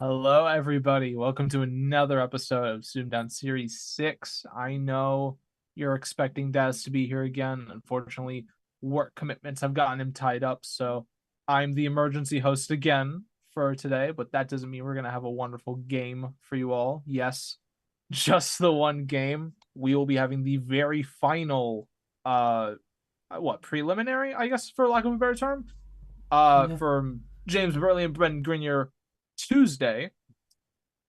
Hello, everybody. Welcome to another episode of Zoomdown Series 6. I know you're expecting Daz to be here again. Unfortunately, work commitments have gotten him tied up, so I'm the emergency host again for today, but that doesn't mean we're going to have a wonderful game for you all. Yes, just the one game. We will be having the very final, preliminary, I guess, for lack of a better term, from James Burley and Ben Grenier Tuesday.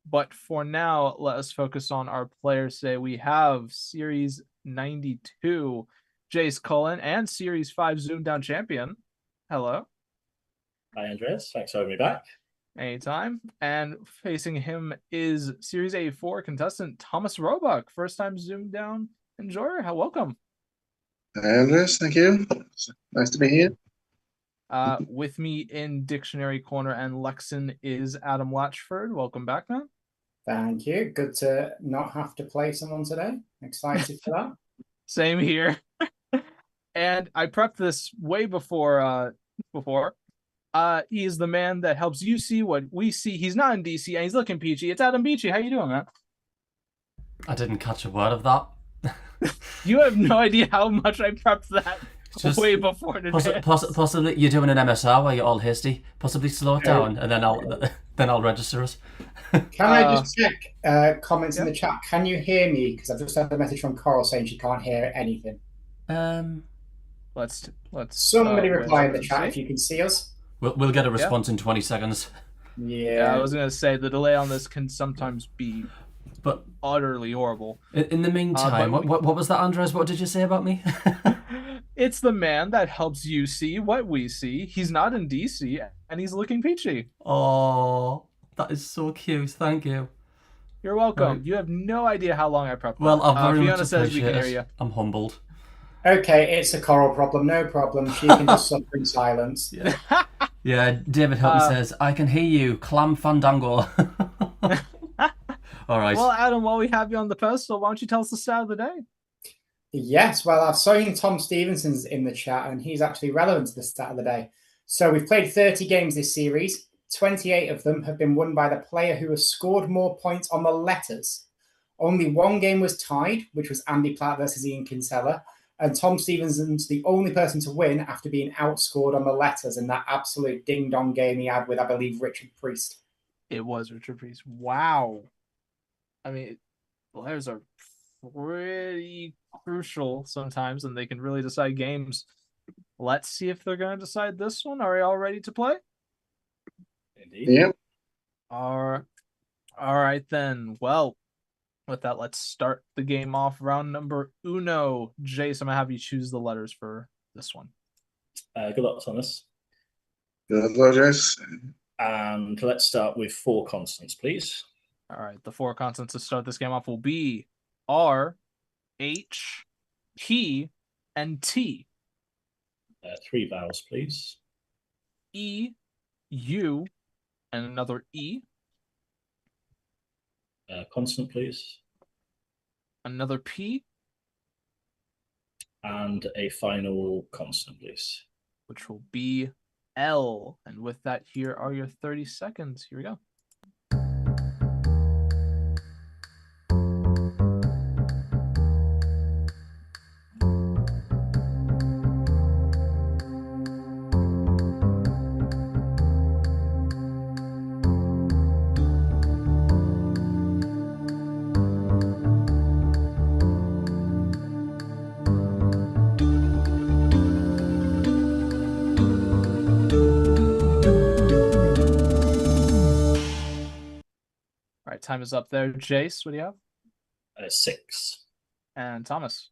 But for now, let us focus on our players today. We have Series 92, Jase, Cullen, and Series 5 Zoomdown champion. Hello. Hi, Andres. Thanks for having me back. Anytime. And facing him is Series 84 contestant Thomas Roebuck, first time Zoomdown enjoyer. Welcome. Hi, Andres. Thank you. Nice to be here. With me in Dictionary Corner and Lexon is Adam Latchford. Welcome back, man. Thank you. Good to not have to play someone today. Excited for that. Same here. And I prepped this way before. He is the man that helps you see what we see. He's not in DC and he's looking peachy. It's Adam Beachy. How you doing, man? I didn't catch a word of that. You have no idea how much I prepped that way before today. Possibly you're doing an MSR where you're all hasty. Possibly slow it down, and then I'll register us. Can I just check comments in the chat? Can you hear me? Because I've just had a message from Coral saying she can't hear anything. Let's somebody reply in the chat if you can see us. We'll get a response in 20 seconds. Yeah, I was gonna say the delay on this can sometimes be utterly horrible. In the meantime, what was that, Andres? What did you say about me? It's the man that helps you see what we see. He's not in DC and he's looking peachy. Oh, that is so cute. Thank you. You're welcome. You have no idea how long I prepped. Well, I very much says we can hear appreciate you. it. I'm humbled. Okay, it's a Coral problem. No problem. She can just suffer in silence. Yeah, David Hilton says, I can hear you. Clam Fandango. All right. Well, Adam, while we have you on the pedestal, why don't you tell us the stat of the day? Yes, well, I've seen Tom Stevenson's in the chat, and he's actually relevant to the stat of the day. So we've played 30 games this series. 28 of them have been won by the player who has scored more points on the letters. Only one game was tied, which was Andy Platt versus Ian Kinsella. And Tom Stevenson's the only person to win after being outscored on the letters in that absolute ding-dong game he had with, I believe, Richard Priest. It was Richard Priest. Wow. I mean, letters are pretty crucial sometimes, and they can really decide games. Let's see if they're going to decide this one. Are you all ready to play? Indeed. Yep. All right, then. Well, with that, let's start the game off. Round number uno. Jase, I'm going to have you choose the letters for this one. Good luck, Thomas. Good luck, Jase. And let's start with 4 constants, please. All right, the 4 constants to start this game off will be R, H, P, and T. 3 vowels, please. E, U, and another E. Consonant, please. Another P. And a final consonant, please. Which will be L. And with that, here are your 30 seconds. Here we go. Time is up there. Jase, what do you have? 6. And Thomas?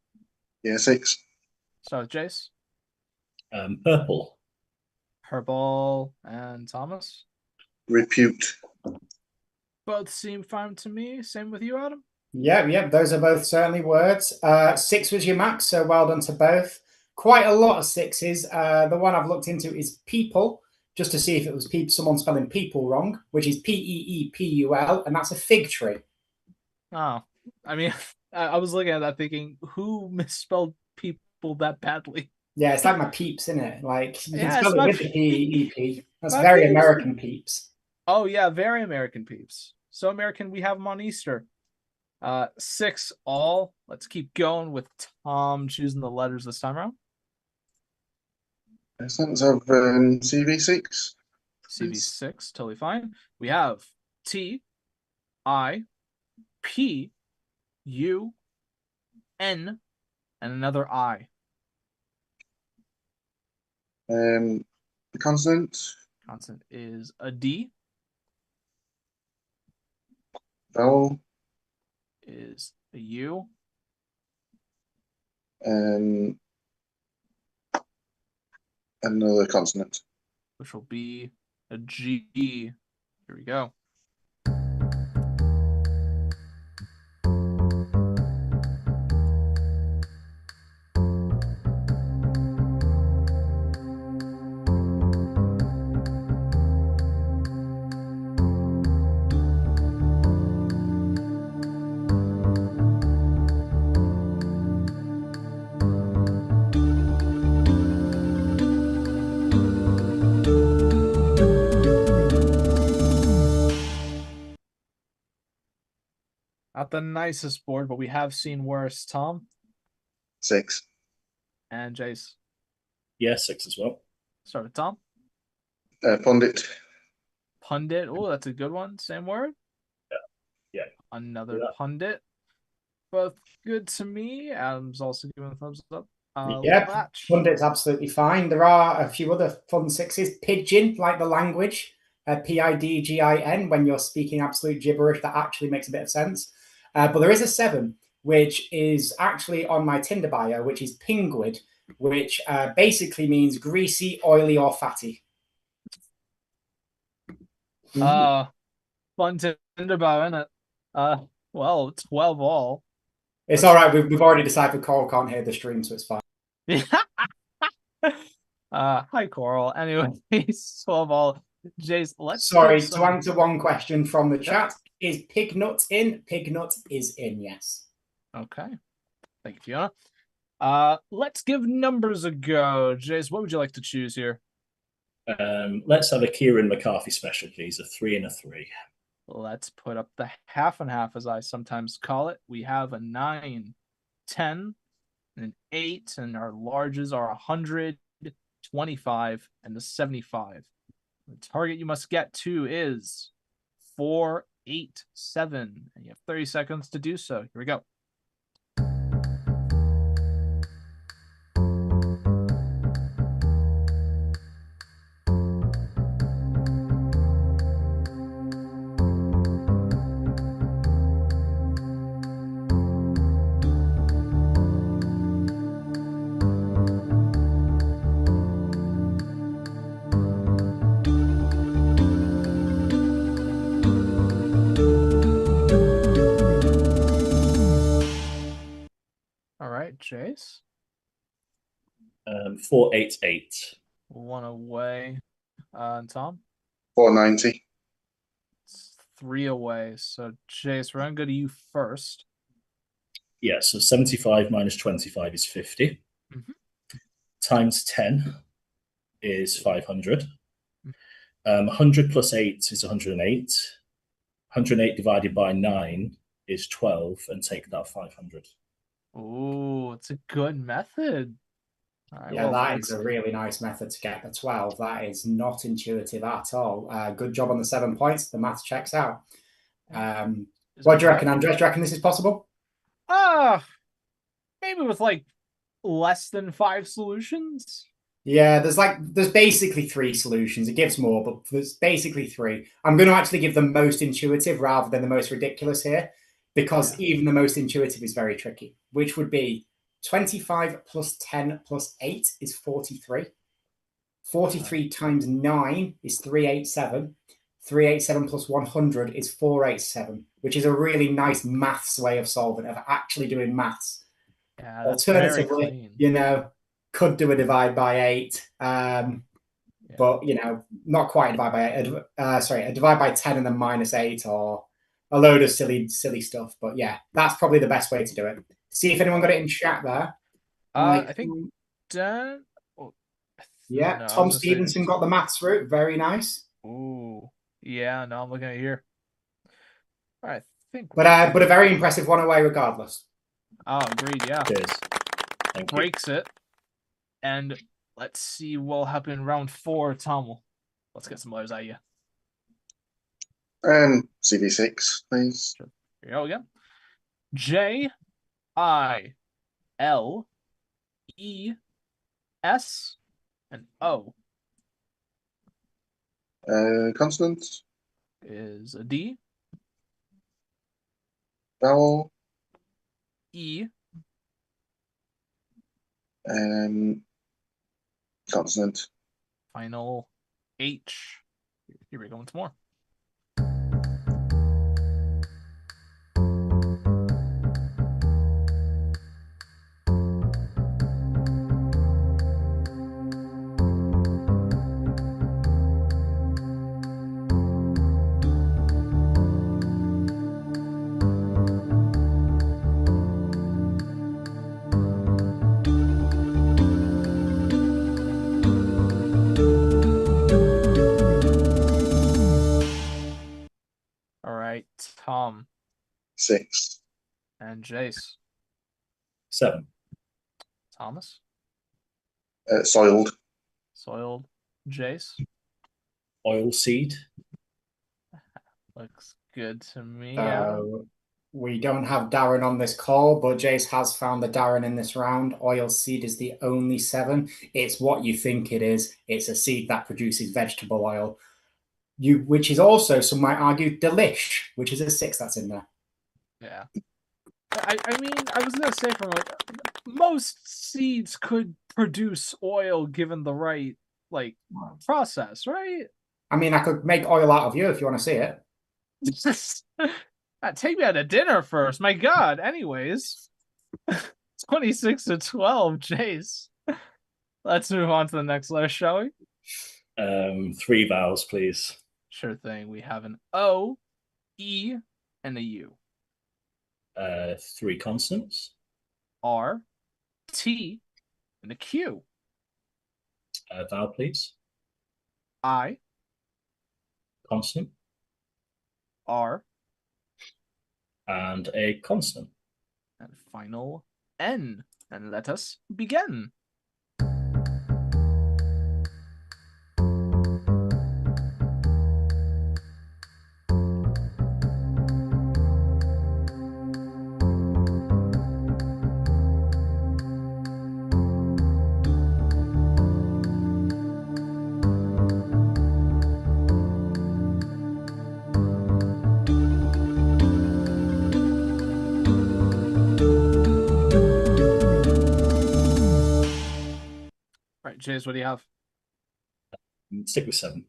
Yeah, 6. Start with Jase. Purple. Purple. And Thomas? Repute. Both seem fine to me. Same with you, Adam? Yeah, those are both certainly words. 6 was your max, so well done to both. Quite a lot of 6s. The one I've looked into is people, just to see if it was someone spelling people wrong, which is P-E-E-P-U-L, and that's a fig tree. Oh, I mean, I was looking at that thinking, who misspelled people that badly? Yeah, it's like my peeps, isn't it? Like, you Yeah, can spell it with the P-E-E-P. That's very peeps. American peeps. Oh yeah, very American peeps. So American we have them on Easter. 6 all. Let's keep going with Tom choosing the letters this time around. Excellent. So CV6. CV6, totally fine. We have T, I, P, U, N, and another I. The consonant. Consonant is a D, Vowel. is a U, Another consonant. which will be a G. Here we go. Not the nicest board, but we have seen worse. Tom 6. and Jase. Yeah, 6 as well. Start with Tom. Pundit. Pundit. Oh, that's a good one. Same word. Yeah. Another Yeah. pundit. Both good to me. Adam's also giving a thumbs up. Yeah, Latch. Pundit's absolutely fine. There are a few other fun 6s. Pidgin, like the language, Pidgin, when you're speaking absolute gibberish, that actually makes a bit of sense. But there is a 7, which is actually on my Tinder bio, which is Pingwid, which basically means greasy, oily, or fatty. Fun Tinder bio, isn't it? Well, 12 all. It's all right. We've already decided Coral can't hear the stream, so it's fine. Hi Coral. Anyways, 12 all. Jase, let's Sorry, to answer one question from the chat. Is Pignut in? Pignut is in, yes. Okay. Thank you, Fiona. Let's give numbers a go. Jase, what would you like to choose here? Let's have a Kieran McCarthy special, please. A 3 and a 3. Let's put up the half and half, as I sometimes call it. We have a 9, 10, and an 8, and our larges are 100, 25, and the 75. The target you must get to is 487, and you have 30 seconds to do so. Here we go. Jase? 488. 1 away. And Tom? 490. It's 3 away. So, Jase, we're going to go to you first. Yeah, so 75 minus 25 is 50. Times 10 is 500. 100 plus 8 is 108. 108 divided by 9 is 12, and take that 500. Oh, it's a good method. Right, yeah, well, that is a really nice method to get the 12. That is not intuitive at all. Good job on the 7 points. The math checks out. What do you reckon, Andres? Do you reckon this is possible? Maybe with like less than 5 solutions. Yeah, there's basically 3 solutions. It gives more, but there's basically 3. I'm going to actually give the most intuitive rather than the most ridiculous here, because even the most intuitive is very tricky, which would be 25 plus 10 plus 8 is 43. 43 times 9 is 387. 387 plus 100 is 487, which is a really nice maths way of solving, of actually doing maths. Yeah, alternatively, could do a divide by 8, but, not quite a divide by 8. A divide by 10 and then minus 8, or a load of silly stuff. But yeah, that's probably the best way to do it. See if anyone got it in chat there. I think Dan. Tom Stevenson got the maths route. Very nice. Ooh. Yeah, no, I'm looking at it here. All right, I think. But a very impressive one away regardless. Oh, agreed. Yeah, Cheers. Thank you. breaks it, and let's see what'll happen in round 4. Tom, let's get some letters at you. CD6, please. Here we go again. J, I, L, E, S, and O. Consonant, Is a D, vowel, E, consonant. final H. Here we go once more. All right, Tom 6. and Jase. 7. Thomas, Soiled. soiled. Jase, Oil seed. looks good to me. Yeah. We don't have Darren on this call, but Jase has found the Darren in this round. Oil seed is the only 7. It's what you think it is. It's a seed that produces vegetable oil. Which is also, some might argue, delish, which is a 6 that's in there. Yeah. I mean, I was gonna say from like most seeds could produce oil given the right process, right? I mean, I could make oil out of you if you want to see it. Take me out to dinner first. My God. Anyways, 26-12, Jase. Let's move on to the next letter, shall we? 3 vowels, please. Sure thing. We have an O, E, and a U. 3 consonants. R, T, and a Q. Vowel, please. I, Consonant. R, And a consonant. and final N. And let us begin. Right, Jase, what do you have? Stick with 7.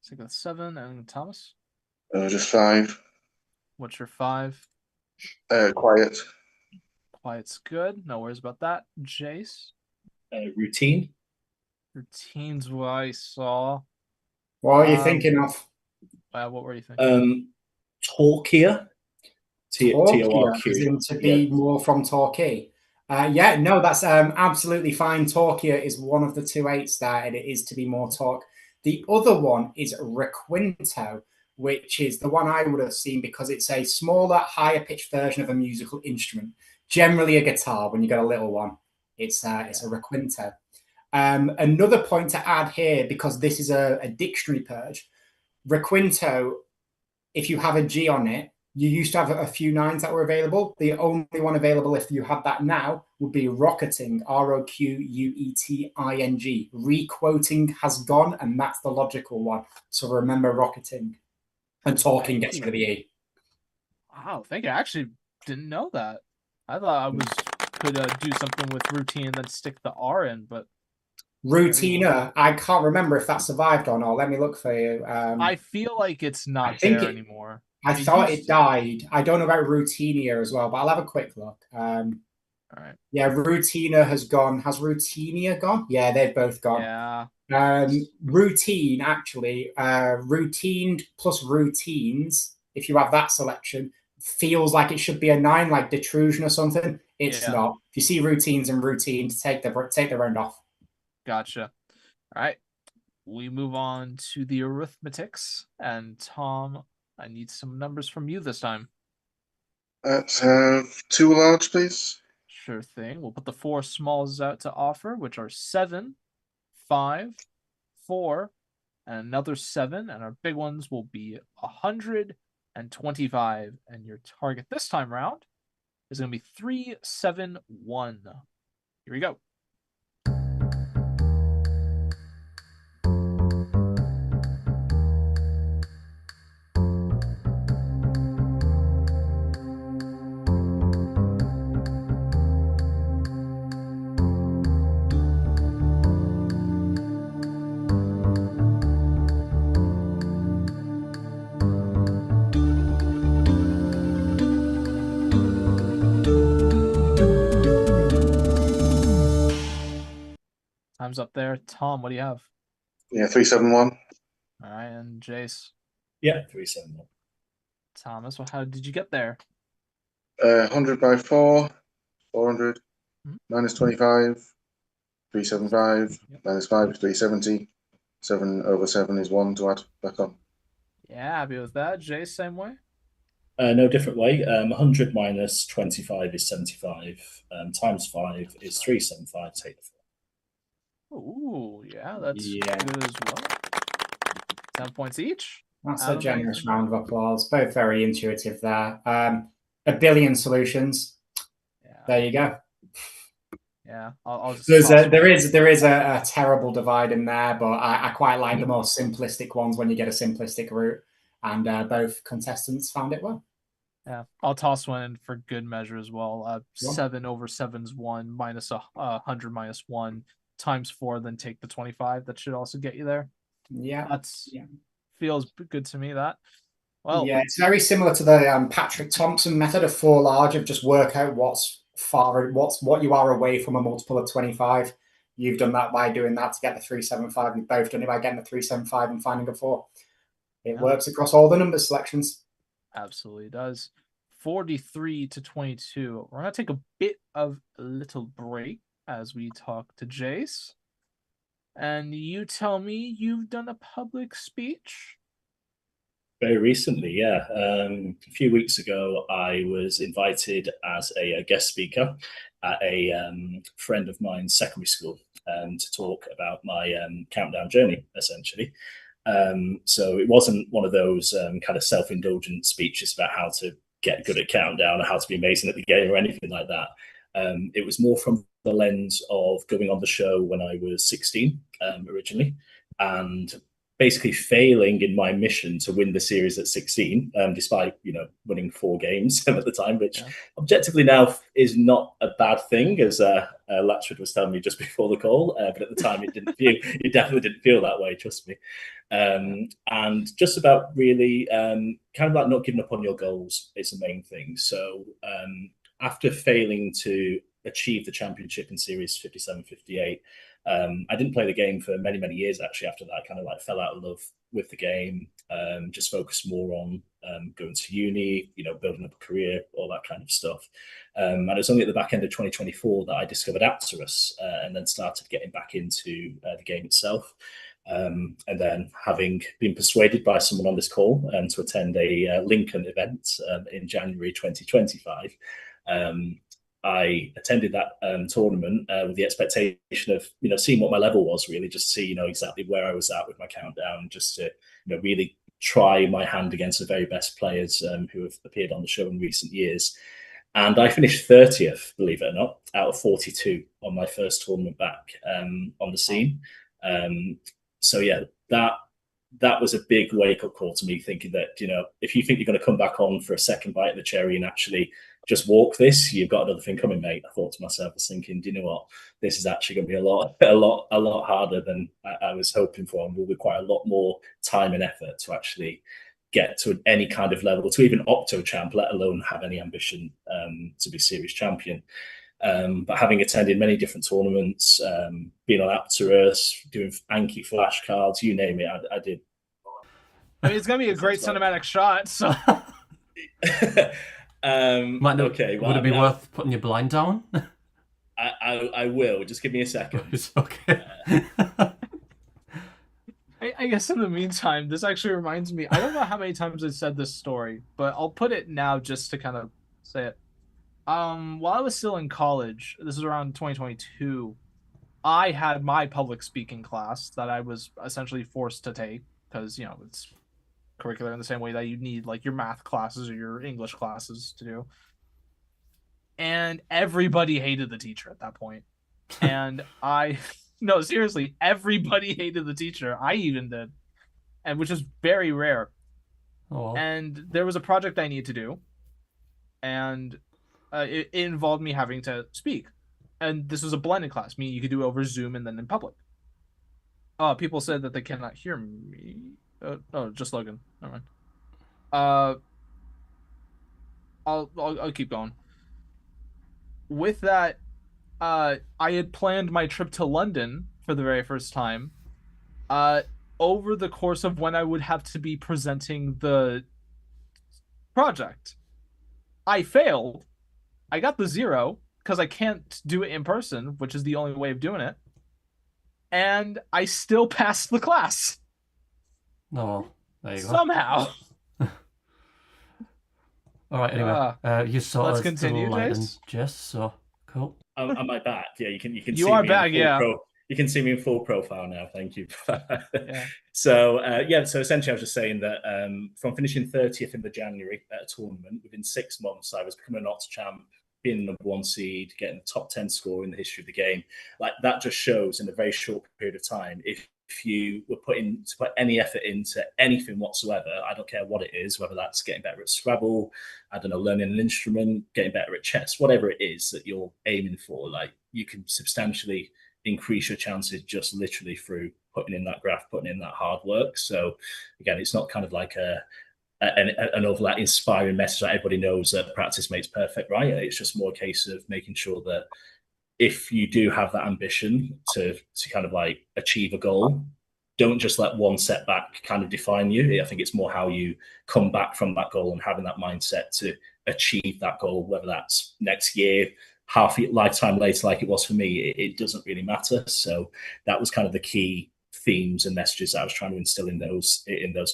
Stick with 7. And Thomas, Just 5. what's your 5? Quiet. Quiet's good. No worries about that. Jase, Routine. routine's what I saw. What are you thinking of? What were you thinking? Torquia. Torquia T-O-R-Q. is in to be more from Torquay. Yeah, no, that's absolutely fine. Torquia is one of the 2 8s there, and it is to be more talk. The other one is requinto, which is the one I would have seen because it's a smaller, higher pitched version of a musical instrument. Generally a guitar when you got a little one. It's a requinto. Another point to add here, because this is a dictionary purge, requinto, if you have a G on it, you used to have a few 9s that were available. The only one available, if you had that now, would be rocketing, Roqueting. Requoting has gone, and that's the logical one. So remember rocketing. And talking gets rid of the E. Wow, thank you. I actually didn't know that. I thought I could do something with routine and then stick the R in, but Routina, I can't remember if that survived or not. Let me look for you. I feel like it's not there anymore. I thought it died. I don't know about Routinia as well, but I'll have a quick look. All right. Yeah, Routina has gone. Has Routinia gone? Yeah, they've both gone. Yeah. Routine, actually, routined plus routines, if you have that selection, feels like it should be a 9, like detrusion or something. It's not. If you see routines and routines, take the round off. Gotcha. All right. we move on to the arithmetics. And Tom, I need some numbers from you this time. Let's have 2 large, please. Sure thing. We'll put the 4 smalls out to offer, which are 7, 5, 4, and another 7. And our big ones will be 125. And your target this time round is going to be 371. Here we go. Time's up there. Tom, what do you have? Yeah, 371. All right, and Jase. Yeah, 371. Thomas, well, how did you get there? 100 by 4, 400. Mhm. Minus 25, 375. Yep. Minus 5 is 370. 7 over 7 is 1 to add back on. Yeah, happy with that. Jase, same way? No different way. 100 minus 25 is 75. Times 5 is 375. Take the 4. Ooh, yeah, that's Yeah. good as well. 10 points each. That's Adam, a generous anything? round of applause. Both very intuitive there. A billion solutions. Yeah, There you go. yeah. I'll just There is a terrible divide in there, but I quite like the more simplistic ones when you get a simplistic route. And both contestants found it well. Yeah, I'll toss one in for good measure as well. Sure. 7 over 7's 1 minus 100 minus 1 times 4, then take the 25. That should also get you there. Yeah. Feels good to me. That. Well, yeah, it's very similar to the Patrick Thompson method of 4 large, of just work out what you are away from a multiple of 25. You've done that by doing that to get the 375. You've both done it by getting the 375 and finding a 4. It works across all the number selections. Absolutely does. 43 to 22. We're going to take a bit of a little break as we talk to Jase. And you tell me you've done a public speech? Very recently, yeah. A few weeks ago, I was invited as a guest speaker at a friend of mine's secondary school to talk about my countdown journey, essentially. So it wasn't one of those kind of self-indulgent speeches about how to get good at countdown or how to be amazing at the game or anything like that. It was more from the lens of going on the show when I was 16 originally, and basically failing in my mission to win the series at 16, despite winning 4 games at the time, which objectively now is not a bad thing, as Latchford was telling me just before the call. But at the time, it definitely didn't feel that way. Trust me. And just about really kind of like not giving up on your goals is the main thing. So after failing to achieve the championship in series 57-58, I didn't play the game for many, many years, actually. After that, I kind of like fell out of love with the game, just focused more on going to uni, building up a career, all that kind of stuff. And it was only at the back end of 2024 that I discovered Apterus and then started getting back into the game itself. And then, having been persuaded by someone on this call to attend a Lincoln event in January 2025, I attended that tournament with the expectation of, seeing what my level was, really, just to see, exactly where I was at with my countdown, just to, really try my hand against the very best players who have appeared on the show in recent years. And I finished 30th, believe it or not, out of 42 on my first tournament back on the scene. So yeah, that was a big wake-up call to me, thinking that, if you think you're going to come back on for a second bite of the cherry and actually just walk this, you've got another thing coming, mate. I thought to myself, I was thinking, do you know what? This is actually going to be a lot harder than I was hoping for, and will require a lot more time and effort to actually get to any kind of level, to even Octo champ, let alone have any ambition to be series champion. But having attended many different tournaments, being on Apterus, doing Anki flashcards, you name it, I did. I mean, it's going to be a great cinematic shot, so... Okay. Would it be worth putting your blind down? I will. Just give me a second. It's okay. I guess in the meantime, this actually reminds me. I don't know how many times I said this story, but I'll put it now just to kind of say it. While I was still in college, this is around 2022. I had my public speaking class that I was essentially forced to take because it's curricular in the same way that you need like your math classes or your English classes to do. And everybody hated the teacher at that point. And no, seriously, everybody hated the teacher. I even did, and which is very rare. Oh. And there was a project I needed to do, and it involved me having to speak. And this was a blended class, meaning you could do it over Zoom and then in public. People said that they cannot hear me. Oh, just Logan. Never mind. I'll keep going. With that, I had planned my trip to London for the very first time. Over the course of when I would have to be presenting the project, I failed. I got the 0 because I can't do it in person, which is the only way of doing it. And I still passed the class. No, there you go. Somehow. All right, anyway, you saw let's us continue, Jase. Jess, so cool. Am I back? Yeah, you can. You see are me back, yeah. You can see me in full profile now. Thank you. Yeah. So so essentially, I was just saying that from finishing 30th in the January at a tournament, within 6 months, I was becoming an Ox champ, being the number 1 seed, getting the top 10 score in the history of the game. Like that just shows in a very short period of time if you were put any effort into anything whatsoever, I don't care what it is, whether that's getting better at Scrabble, I don't know, learning an instrument, getting better at chess, whatever it is that you're aiming for, like you can substantially increase your chances just literally through putting in that graph, putting in that hard work. So again, it's not kind of like an overly inspiring message that everybody knows that practice makes perfect, right? It's just more a case of making sure that if you do have that ambition to kind of like achieve a goal, don't just let one setback kind of define you. I think it's more how you come back from that goal and having that mindset to achieve that goal, whether that's next year, half a lifetime later, like it was for me, it doesn't really matter. So that was kind of the key themes and messages that I was trying to instill in those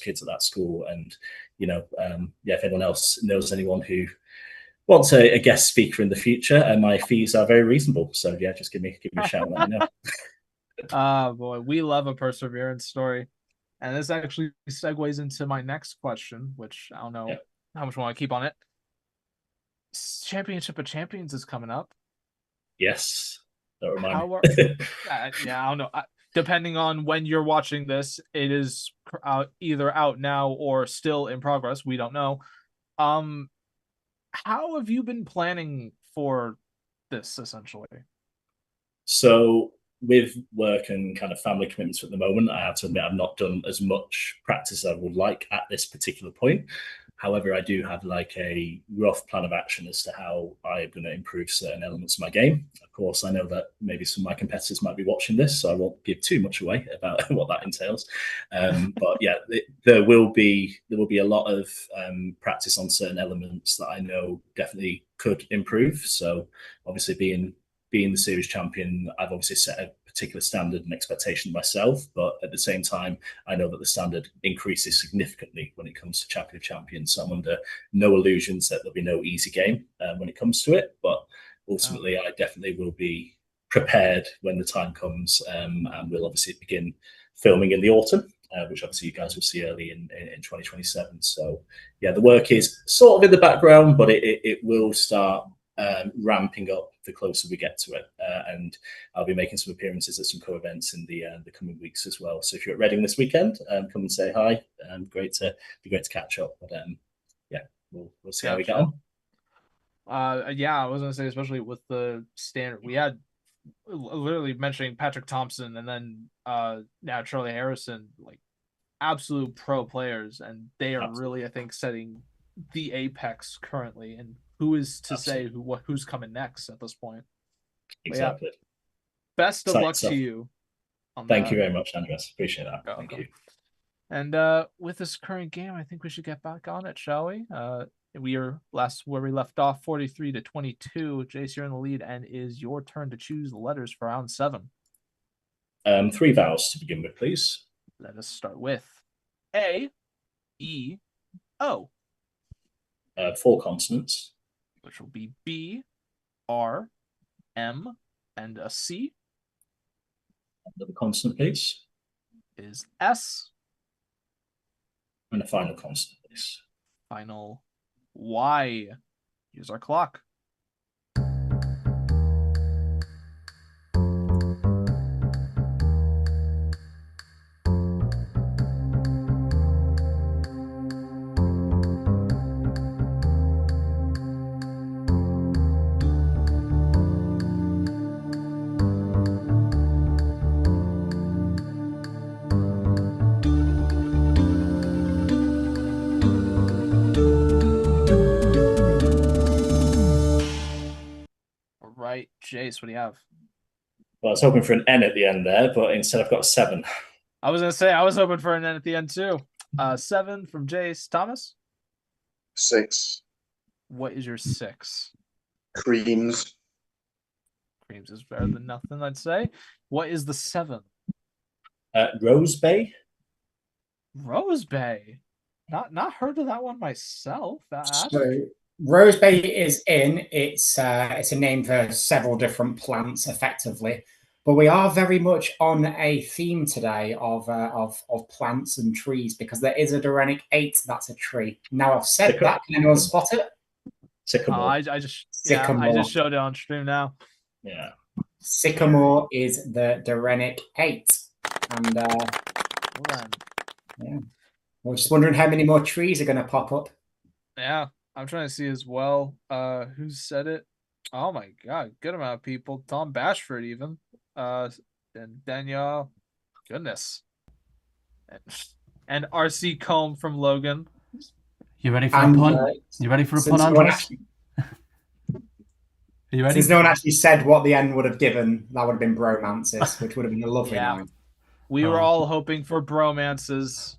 kids at that school. And, if anyone else knows anyone who wants a guest speaker in the future, and my fees are very reasonable. So yeah, just give me a shout and let me know. Boy, we love a perseverance story. And this actually segues into my next question, which I don't know how much I want to keep on it. Championship of Champions is coming up. Yes. Don't remind me. I don't know. Depending on when you're watching this, it is either out now or still in progress. We don't know. How have you been planning for this, essentially? So with work and kind of family commitments at the moment, I have to admit I've not done as much practice as I would like at this particular point. However, I do have like a rough plan of action as to how I'm going to improve certain elements of my game. Of course, I know that maybe some of my competitors might be watching this, so I won't give too much away about what that entails. But yeah, there will be a lot of practice on certain elements that I know definitely could improve. So obviously being the series champion, I've obviously set a particular standard and expectation myself, but at the same time, I know that the standard increases significantly when it comes to champion of champions. So I'm under no illusions that there'll be no easy game when it comes to it, but ultimately I definitely will be prepared when the time comes, and we'll obviously begin filming in the autumn, which obviously you guys will see early in 2027. So yeah, the work is sort of in the background, but it will start ramping up the closer we get to it, and I'll be making some appearances at some co-events in the coming weeks as well. So if you're at Reading this weekend, come and say hi. Great to catch up. But yeah, we'll see how we get on. I was gonna say, especially with the standard, we had literally mentioning Patrick Thompson and then now Charlie Harrison, like absolute pro players, and they are really, I think, setting the apex currently. And who is to say who's coming next at this point? Exactly. Yeah, best of luck to you. Thank you very much, Andres. Appreciate that. Thank you. And with this current game, I think we should get back on it, shall we? We are where we left off, 43-22. Jase, you're in the lead, and is your turn to choose the letters for round 7. 3 vowels to begin with, please. Let us start with A, E, O. 4 consonants. Which will be B, R, M, and a C. Another consonant, please. Is S. And a final consonant, please. Final Y. Use our clock. Right, Jase, what do you have? Well, I was hoping for an N at the end there, but instead I've got 7. I was going to say, I was hoping for an N at the end too. 7 from Jase. Thomas? 6. What is your 6? Creams. Creams is better than nothing, I'd say. What is the 7? Rose Bay. Rose Bay. Not heard of that one myself. So Rose Bay is in. It's a name for several different plants, effectively. But we are very much on a theme today of plants and trees, because there is a Dorenic 8 that's a tree. Now I've said that. Can anyone spot it? Sycamore. I just showed it on stream now. Yeah. Sycamore is the Dorenic 8. And yeah. I was just wondering how many more trees are going to pop up. Yeah, I'm trying to see as well. Who said it? Oh my god, good amount of people. Tom Bashford even. And Danielle. Goodness. And RC Combe from Logan. You ready for a pun? You ready for a pun, Andres? Are you ready? Since no one actually said what the end would have given, that would have been bromances, which would have been a lovely line. We were all hoping for bromances.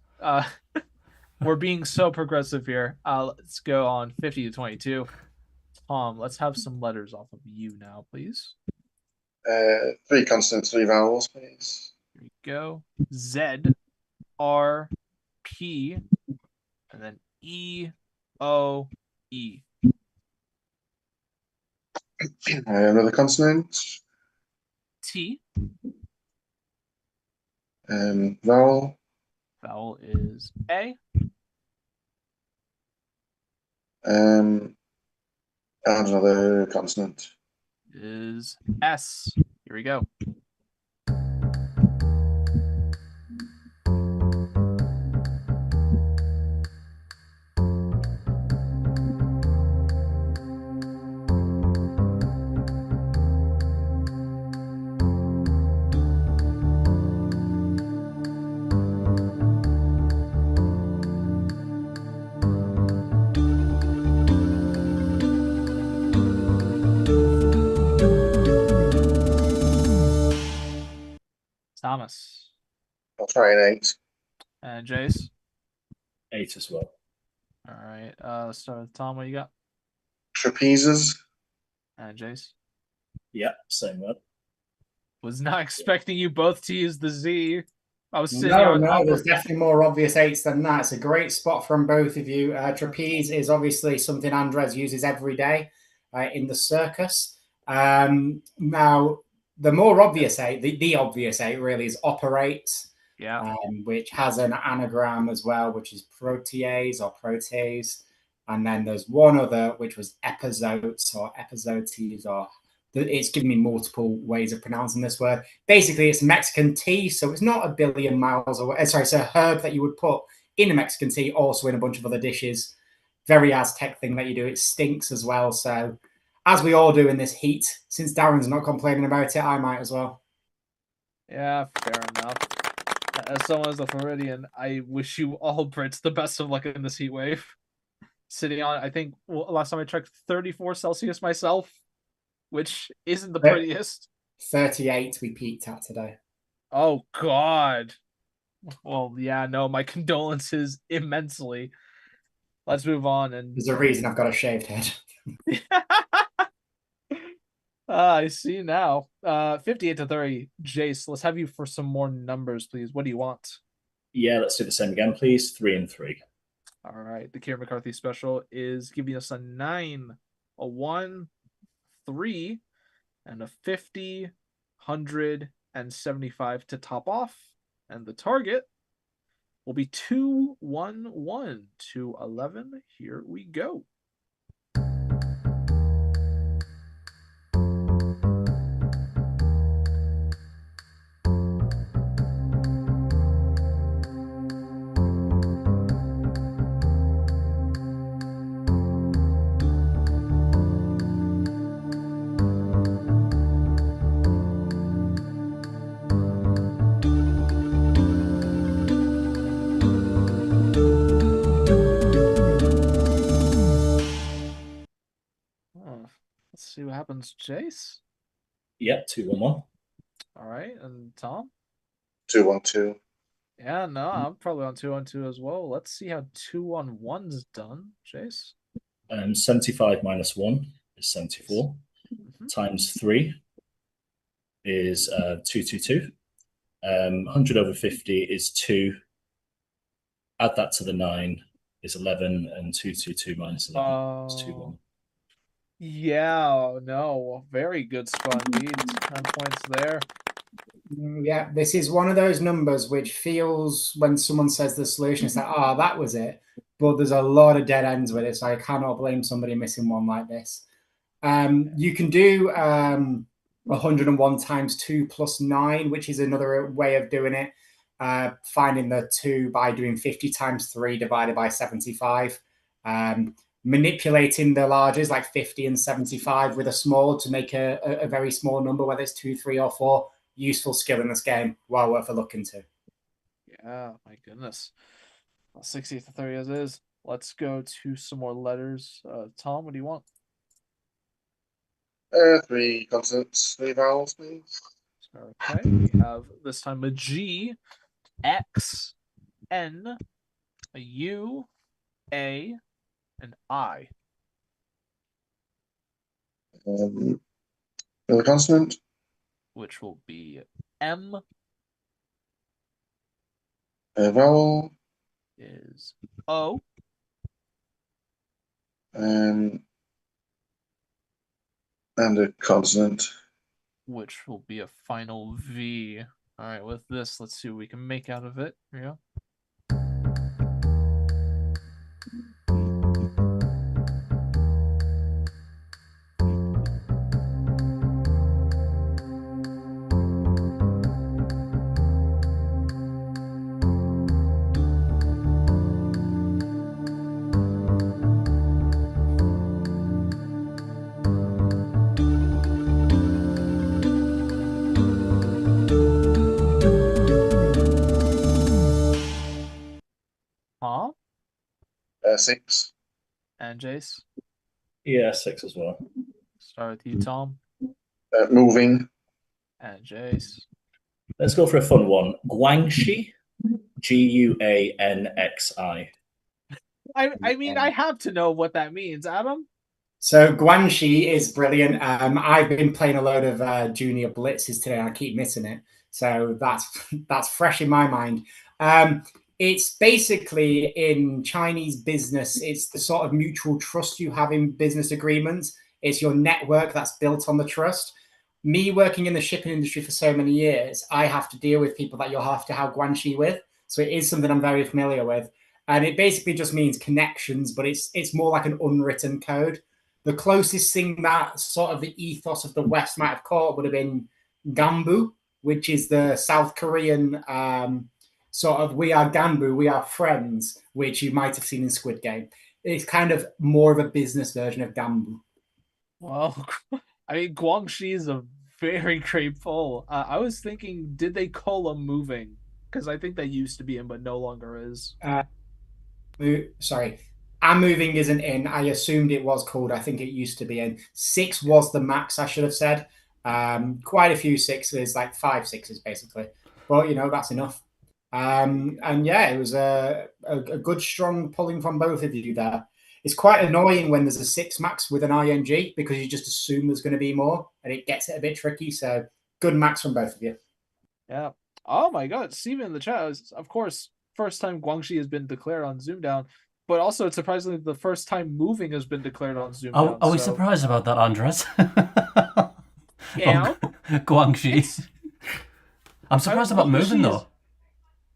We're being so progressive here. Let's go on 50 to 22. Tom, let's have some letters off of you now, please. 3 consonants, 3 vowels, please. Here we go. Z, R, P, and then E, O, E. Another consonant. T. Vowel. Vowel is A. And another consonant. Is S. Here we go. Thomas. I'll try an 8. And Jase. 8 as well. All right. Let's start with Tom. What you got? Trapezes. And Jase. Yeah, same word. Was not expecting you both to use the Z. I was sitting on No, there's definitely more obvious 8s than that. It's a great spot from both of you. Trapeze is obviously something Andres uses every day in the circus. Now, the more obvious 8, the obvious 8 really is operate, which has an anagram as well, which is protease or protease. And then there's one other, which was epizotes or epizotes, or it's giving me multiple ways of pronouncing this word. Basically, it's Mexican tea, so it's not a billion miles away. Sorry, it's a herb that you would put in a Mexican tea, also in a bunch of other dishes. Very Aztec thing that you do. It stinks as well, so as we all do in this heat, since Darren's not complaining about it, I might as well. Yeah, fair enough. As someone as a Floridian, I wish you all Brits the best of luck in this heat wave. Sitting on, I think, last time I checked, 34 Celsius myself, which isn't the prettiest. 38 we peaked at today. Oh, God. Well, yeah, no, my condolences immensely. Let's move on. And there's a reason I've got a shaved head. I see now. 58 to 30. Jase, let's have you for some more numbers, please. What do you want? Yeah, let's do the same again, please. 3 and 3. All right. The Kieran McCarthy special is giving us a 9, a 1, 3, and a 50, 100, and 75 to top off. And the target will be 2, 1, 1 to 11. Here we go. Let's see what happens, Jase. Yep, 2, 1, 1. All right, and Tom? 2, 1, 2. Yeah, no, I'm probably on 2 on 2 as well. Let's see how 2 on 1's done, Jase. 75 minus 1 is 74. Times 3 is 222. 100 over 50 is 2. Add that to the 9 is 11, and 222 minus 11 is 2, 1. Yeah, no, very good spot lead. 10 points there. Yeah, this is one of those numbers which feels, when someone says the solution, it's like, oh, that was it. But there's a lot of dead ends with it, so I cannot blame somebody missing one like this. You can do 101 times 2 plus 9, which is another way of doing it. Finding the 2 by doing 50 times 3 divided by 75. Manipulating the larges like 50 and 75 with a small to make a very small number, whether it's 2, 3, or 4. Useful skill in this game. Well worth a look into. Yeah, my goodness. 60 to 30 as is. Let's go to some more letters. Tom, what do you want? 3 consonants, 3 vowels, please. Okay, we have this time a G, X, N, a U, A, and I. Another consonant. Which will be M. A vowel. Is O. And a consonant. Which will be a final V. All right, with this, let's see what we can make out of it. Here we go. Huh? 6. And Jase? Yeah, 6 as well. Start with you, Tom. Moving. And Jase. Let's go for a fun one. Guangxi. Guanxi. I mean, I have to know what that means, Adam. So Guanxi is brilliant. I've been playing a load of junior blitzes today, and I keep missing it. So that's fresh in my mind. It's basically, in Chinese business, it's the sort of mutual trust you have in business agreements. It's your network that's built on the trust. Me working in the shipping industry for so many years, I have to deal with people that you'll have to have guanxi with. So it is something I'm very familiar with. And it basically just means connections, but it's more like an unwritten code. The closest thing that sort of the ethos of the West might have caught would have been Ganbu, which is the South Korean sort of, we are Ganbu, we are friends, which you might have seen in Squid Game. It's kind of more of a business version of Ganbu. Well, I mean, Guangxi is a very great pull. I was thinking, did they call them moving? Because I think they used to be in, but no longer is. Sorry. I'm moving isn't in. I assumed it was called. I think it used to be in. 6 was the max, I should have said. Quite a few 6s, like 5 6s, basically. But, that's enough. And yeah, it was a good, strong pulling from both of you there. It's quite annoying when there's a 6 max with an ing, because you just assume there's going to be more, and it gets it a bit tricky. So good max from both of you. Yeah. Oh my God, Steven in the chat is, of course, first time Guangxi has been declared on Zoomdown, but also it's surprisingly the first time moving has been declared on Zoomdown. Are we surprised about that, Andres? Yeah. Guangxi. I'm surprised about moving though.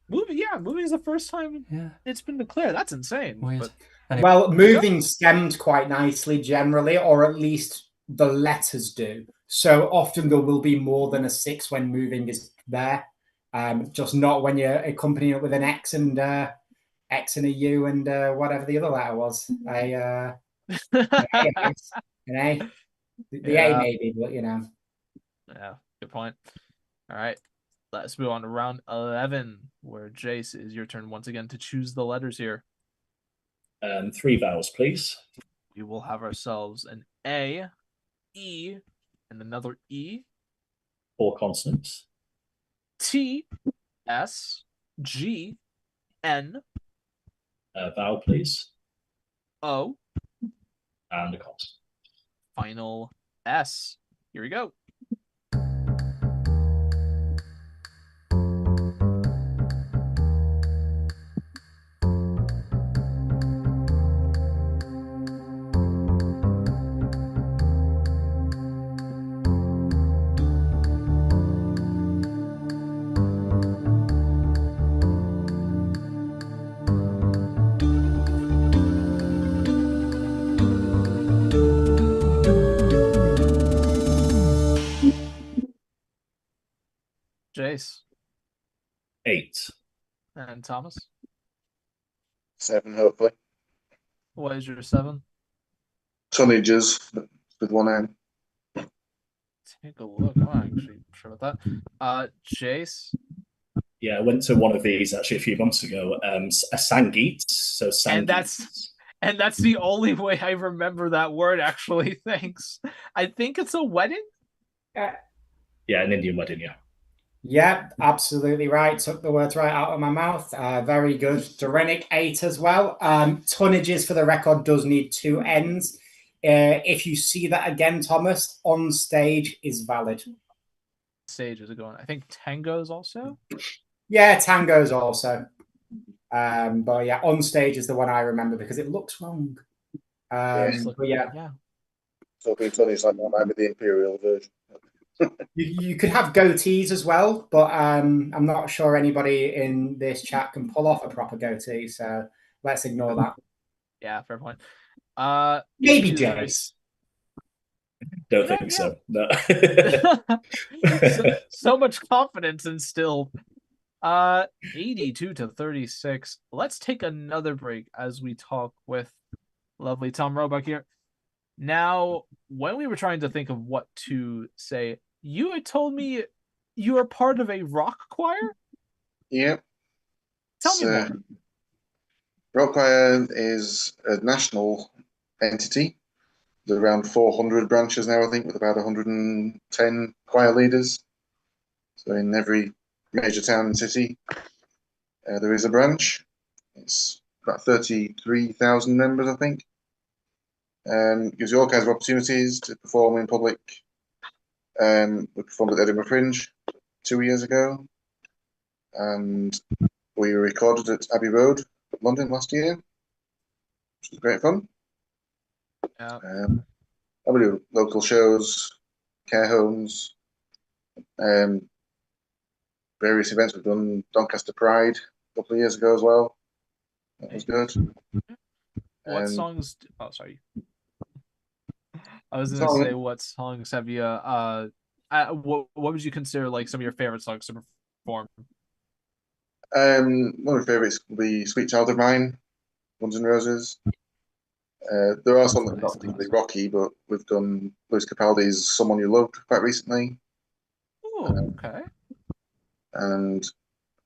Moving is the first time it's been declared. That's insane. Weird. But Anyway. Well, moving stemmed quite nicely generally, or at least the letters do. So often there will be more than a 6 when moving is there. Just not when you're accompanying it with an X and X and a U and whatever the other letter was. An A. The A maybe, but Yeah, good point. All right. Let's move on to round 11, where Jase, is your turn once again to choose the letters here. 3 vowels, please. We will have ourselves an A, E, and another E. 4 consonants. T, S, G, N. Vowel, please. O. And a consonant. Final S. Here we go. Jase. 8. And Thomas. 7, hopefully. What is your 7? Tonnages with 1 N. Take a look. I'm not actually sure about that. Jase. Yeah, I went to one of these actually a few months ago. A Sangeet. So Sangeet. And that's the only way I remember that word, actually. Thanks. I think it's a wedding. Yeah, an Indian wedding, yeah. Yeah, absolutely right. Took the words right out of my mouth. Very good. Dorenic 8 as well. Tonnages, for the record, does need 2 N's. If you see that again, Thomas, on stage is valid. Stage is it going? I think tango's also. Yeah, tango's also. But yeah, on stage is the one I remember because it looks wrong. But yeah. So being Tony's like that might be the imperial version. You could have goatees as well, but I'm not sure anybody in this chat can pull off a proper goatee, so let's ignore that. Yeah, fair point. Maybe Jase. Don't think so. No. so much confidence instilled. 82 to 36. Let's take another break as we talk with lovely Tom Roebuck here. Now, when we were trying to think of what to say, you had told me you are part of a rock choir? Yeah. Tell me more. Rock choir is a national entity. There's around 400 branches now, I think, with about 110 choir leaders. So in every major town and city, there is a branch. It's about 33,000 members, I think. Gives you all kinds of opportunities to perform in public. We performed at Edinburgh Fringe 2 years ago, and we recorded at Abbey Road, London last year, which was great fun. Yeah. We do local shows, care homes, various events. We've done Doncaster Pride a couple of years ago as well. That was good. What songs? Oh, sorry. I was going to say, what songs have you? What would you consider like some of your favorite songs to perform? One of my favorites will be "Sweet Child of Mine," Guns N' Roses. There are some that are not particularly rocky, but we've done Lewis Capaldi's "Someone You Loved" quite recently. Oh, okay. And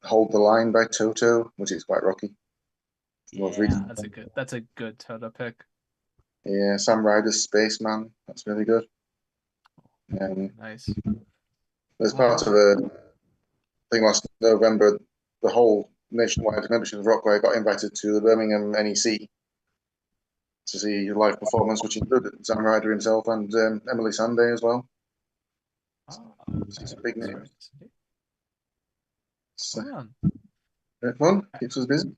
"Hold the Line" by Toto, which is quite rocky. Yeah, that's a good Toto pick. Yeah, Sam Ryder's "Spaceman," that's really good. Nice. As part of a thing last November, the whole nationwide membership of Rockway got invited to the Birmingham NEC to see a live performance, which included Sam Ryder himself and Emily Sandé as well. Oh, It's a big name. So, Fun, keeps us busy.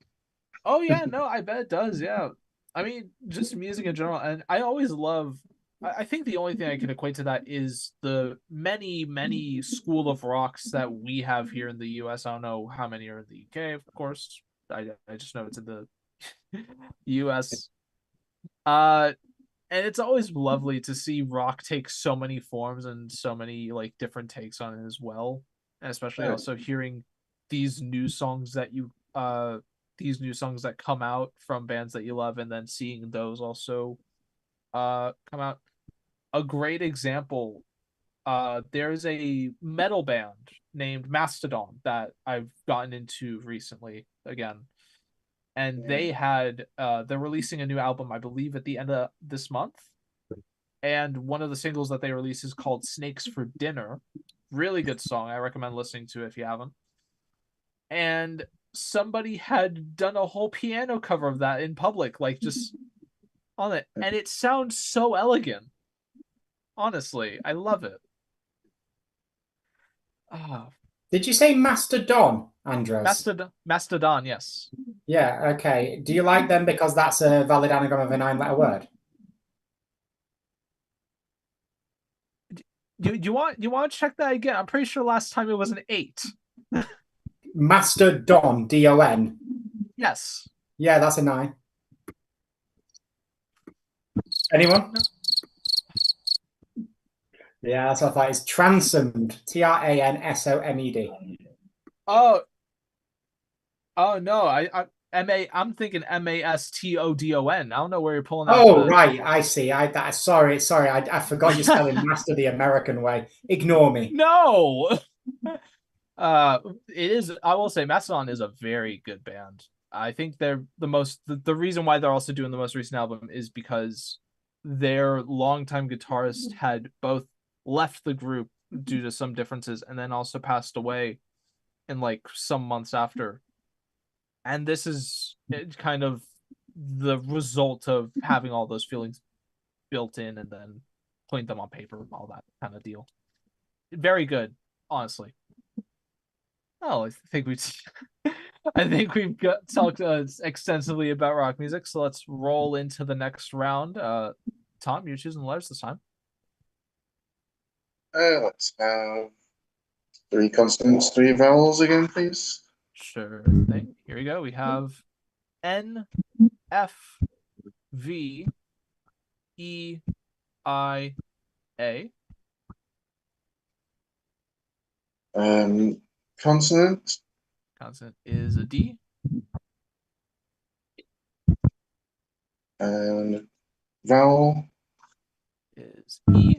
Oh yeah, no, I bet it does. Yeah, I mean, just music in general, and I always love. I think the only thing I can equate to that is the many school of rocks that we have here in the U.S. I don't know how many are in the UK, of course. I just know it's in the U.S. And it's always lovely to see rock take so many forms and so many like different takes on it as well, and especially also hearing these new songs that come out from bands that you love, and then seeing those also come out. A great example, there's a metal band named Mastodon that I've gotten into recently again, and they're releasing a new album, I believe, at the end of this month. And one of the singles that they release is called Snakes for Dinner. Really good song. I recommend listening to it if you haven't. And somebody had done a whole piano cover of that in public, like just on it. And it sounds so elegant. Honestly, I love it. Did you say Mastodon, Andres? Mastodon, yes. Yeah, okay. Do you like them because that's a valid anagram of a 9-letter word? You want to check that again? I'm pretty sure last time it was an 8. Mastodon, D-O-N. Yes. Yeah, that's a 9. Anyone? No. Yeah, that's what I thought. It's transomed. Transomed. Oh no, I'm thinking Mastodon. I don't know where you're pulling that. Oh, right, I see. Sorry. I forgot you're spelling master the American way. Ignore me. No. It is. I will say, Mastodon is a very good band. I think they're the reason why they're also doing the most recent album is because their longtime guitarist had both left the group due to some differences and then also passed away in like some months after. And this is kind of the result of having all those feelings built in and then putting them on paper, all that kind of deal. Very good, honestly. Oh, I think we've talked extensively about rock music, so let's roll into the next round. Tom, you're choosing letters this time. Let's have 3 consonants, 3 vowels again, please. Sure thing. Here we go. We have N, F, V, E, I, A. Consonant. Consonant is a D. And vowel is E.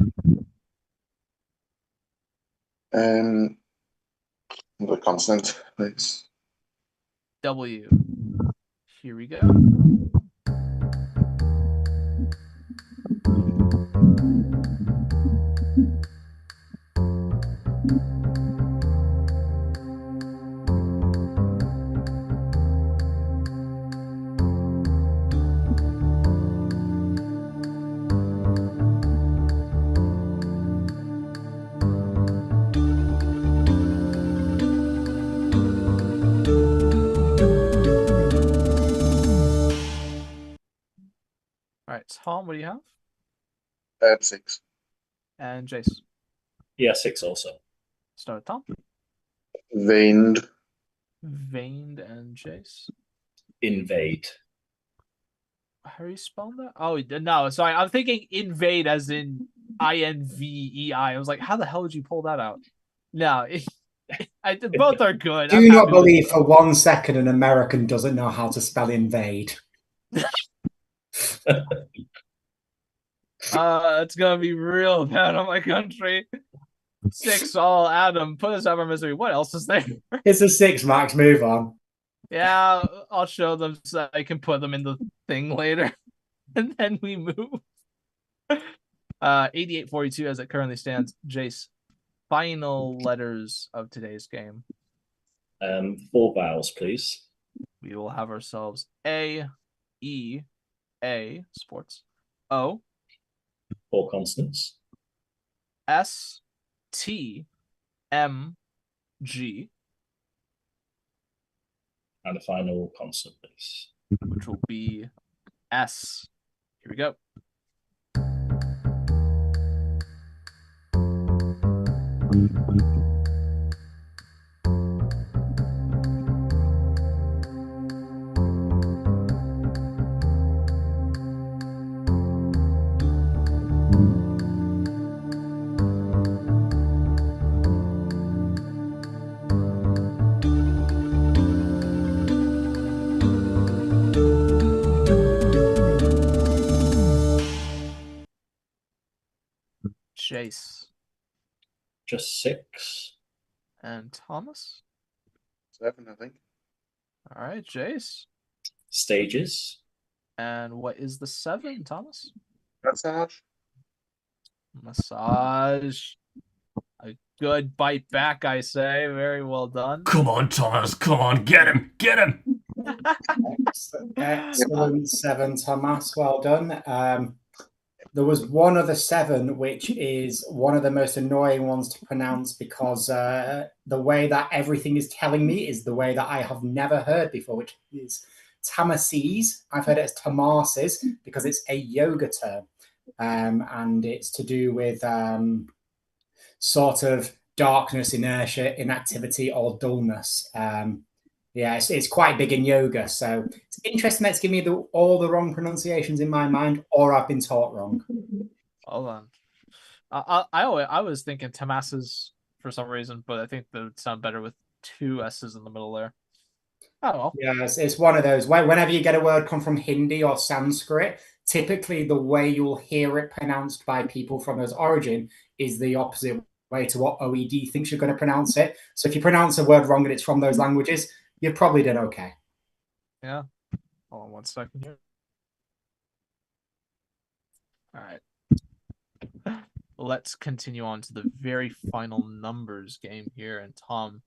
The consonant, please. W. Here we go. All right, Tom, what do you have? 6. And Jase. Yeah, 6 also. Start with Tom. Veined. Veined and Jase. Invade. How are you spelling that? Oh, no, sorry. I'm thinking invade as in INVEI. I was like, how the hell did you pull that out? No, both are good. Do not believe for 1 second an American doesn't know how to spell invade. It's gonna be real bad on my country. 6 all. Adam, put us out of our misery. What else is there? It's a 6, Max. Move on. Yeah, I'll show them so I can put them in the thing later. And then we move. 88-42 as it currently stands. Jase, final letters of today's game. 4 vowels, please. We will have ourselves A, E, A, sports, O. 4 consonants. S, T, M, G. And the final consonant, please. Which will be S. Here we go. Jase. Just 6. And Thomas. 7, I think. All right, Jase. Stages. And what is the 7, Thomas? Massage. Massage. A good bite back, I say. Very well done. Come on, Thomas. Come on. Get him. Get him. Excellent 7, Thomas. Well done. There was one other 7, which is one of the most annoying ones to pronounce because the way that everything is telling me is the way that I have never heard before, which is Tamases. I've heard it as Tamases because it's a yoga term. And it's to do with sort of darkness, inertia, inactivity, or dullness. Yeah, it's quite big in yoga. So it's interesting that it's giving me all the wrong pronunciations in my mind, or I've been taught wrong. Hold on. I was thinking Tamases for some reason, but I think that would sound better with 2 S's in the middle there. Oh, well. Yeah, it's one of those. Whenever you get a word come from Hindi or Sanskrit, typically the way you'll hear it pronounced by people from its origin is the opposite way to what OED thinks you're going to pronounce it. So if you pronounce a word wrong and it's from those languages, you've probably done okay. Yeah. Hold on 1 second here. All right. Let's continue on to the very final numbers game here. And Tom,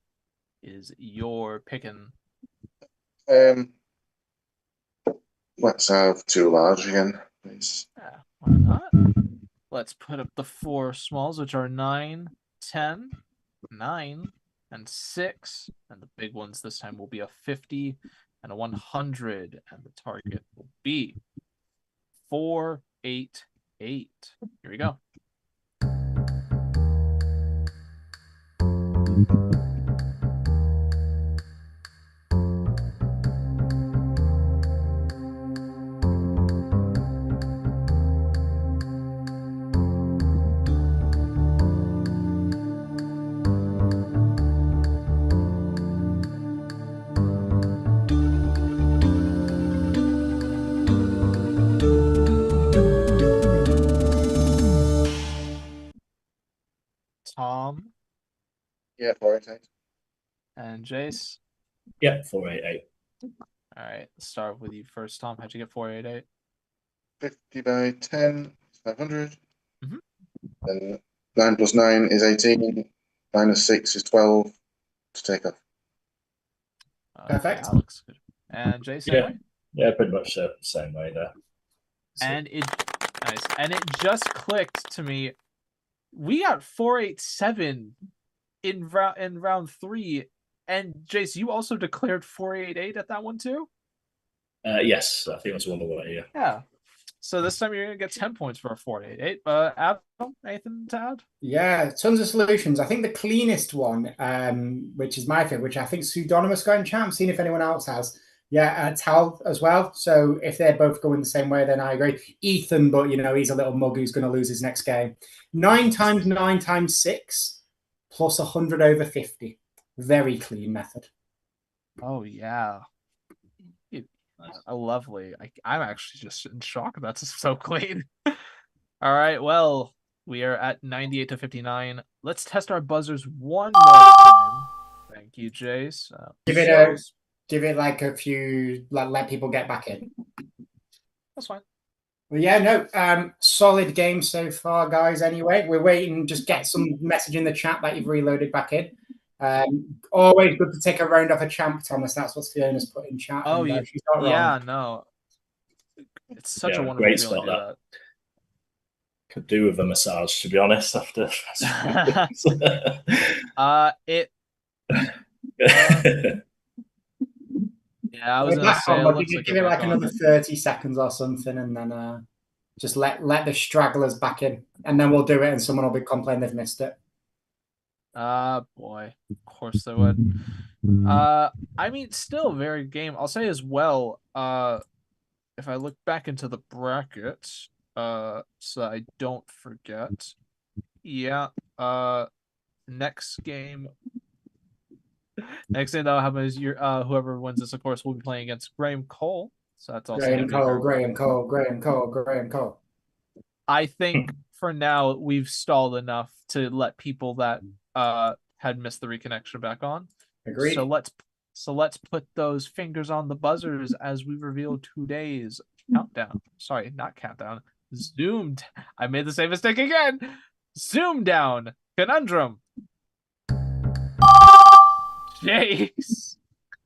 is your picking? Let's have 2 large again, please. Yeah, why not? Let's put up the 4 smalls, which are 9, 10, 9, and 6. And the big ones this time will be a 50 and a 100. And the target will be 488. Here we go. Tom. Yeah, 488. And Jase. Yep, 488. All right, let's start with you first, Tom. How'd you get 488? 50 by 10 is 500. Mm-hmm. And 9 plus 9 is 18. Minus 6 is 12 to take off. Perfect. That looks good. And Jay, same way? Yeah, pretty much the same way there. So. And it just clicked to me. We got 487 in round 3, and Jase, you also declared 488 at that one too. Yes, I think that's one away. Yeah. Yeah. So this time you're gonna get 10 points for a 488. Adam, anything to add? Yeah, tons of solutions. I think the cleanest one, which is my favorite, which I think Pseudonymous got in chat. I'm seeing if anyone else has. Yeah, Tal as well. So if they're both going the same way, then I agree. Ethan, but he's a little mug who's going to lose his next game. 9 times 9 times 6 plus 100 over 50. Very clean method. Oh yeah. Lovely. I'm actually just in shock. That's so clean. All right. Well, we are at 98 to 59. Let's test our buzzers one more time. Thank you, Jase. Give it like a few, let people get back in. That's fine. Well, yeah, no, solid game so far, guys. Anyway, we're waiting. Just get some message in the chat that you've reloaded back in. Always good to take a round off a champ, Thomas. That's what Fiona's put in chat. Oh, and, she's not wrong. No. It's such a wonderful great feeling spot, that. Could do with a massage, to be honest. After Yeah, I was gonna Back say on, it but looks you like could you're give it back like on. another 30 seconds or something, and then just let the stragglers back in, and then we'll do it, and someone will be complaining they've missed it. Boy, of course they would. I mean, still very game. I'll say as well. If I look back into the bracket, so I don't forget. Yeah. Next game that'll happen is whoever wins this, of course, will be playing against Graham Cole. So that's also Graham gonna be Cole. I think for now we've stalled enough to let people that had missed the reconnection back on. Agreed. So let's put those fingers on the buzzers as we reveal today's countdown. Sorry, not countdown. Zoomed. I made the same mistake again. Zoomdown Conundrum. Jase.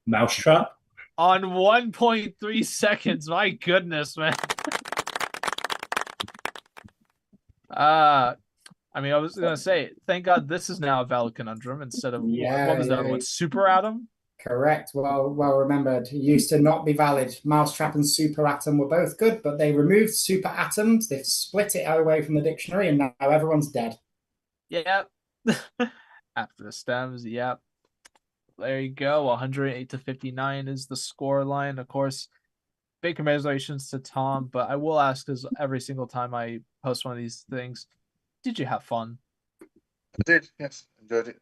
Mousetrap. On 1.3 seconds. My goodness, man. I mean, I was gonna say, thank God this is now a valid conundrum instead of what was the other one? Super Atom? Correct. Well remembered. It used to not be valid. Mousetrap and Super Atom were both good, but they removed Super Atoms. They've split it away from the dictionary, and now everyone's dead. Yep. After the stems, yep. There you go. 108 to 59 is the score line. Of course, big congratulations to Tom, but I will ask, because every single time I post one of these things, did you have fun? I did, yes. Enjoyed it.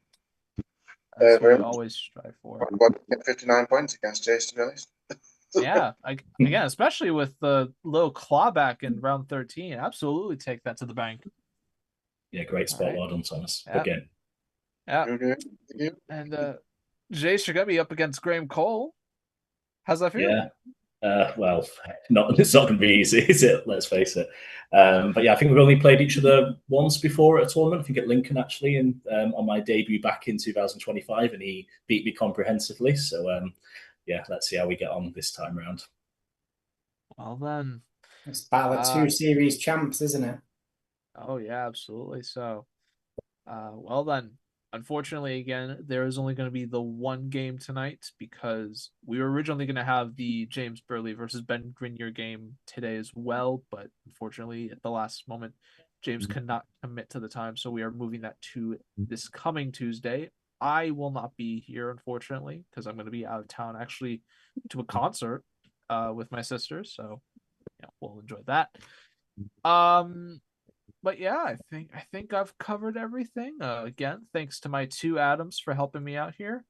That's what we always strive for. Get 59 points against Jase, to be honest. Yeah, again, especially with the little clawback in round 13, absolutely take that to the bank. Yeah, great spot. Well done, Thomas. Yep. Again. Yeah. Okay. And Jase, you're gonna be up against Graham Cole. How's that feel? Yeah. Well, it's not going to be easy, is it? Let's face it. But yeah, I think we've only played each other once before at a tournament. I think at Lincoln, actually, and on my debut back in 2025, and he beat me comprehensively. So yeah, let's see how we get on this time round. Well then, it's battle of two series champs, isn't it? Oh yeah, absolutely. So, well then. Unfortunately, again, there is only going to be the one game tonight because we were originally going to have the James Burley versus Ben Grenier game today as well, but unfortunately, at the last moment, James could not commit to the time, so we are moving that to this coming Tuesday. I will not be here, unfortunately, because I'm going to be out of town, actually, to a concert with my sister, so yeah, we'll enjoy that. But yeah, I think I've covered everything. Again, thanks to my two Adams for helping me out here.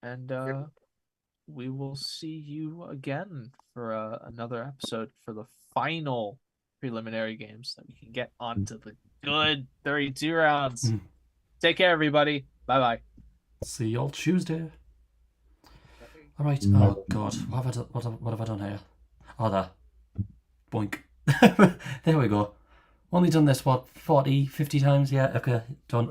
And we will see you again for another episode for the final preliminary games that we can get onto the good 32 rounds. Take care, everybody. Bye-bye. See y'all Tuesday. All right. Oh, God. What have I done here? Oh, there. Boink. There we go. Only done this, 40, 50 times? Yeah, okay, done.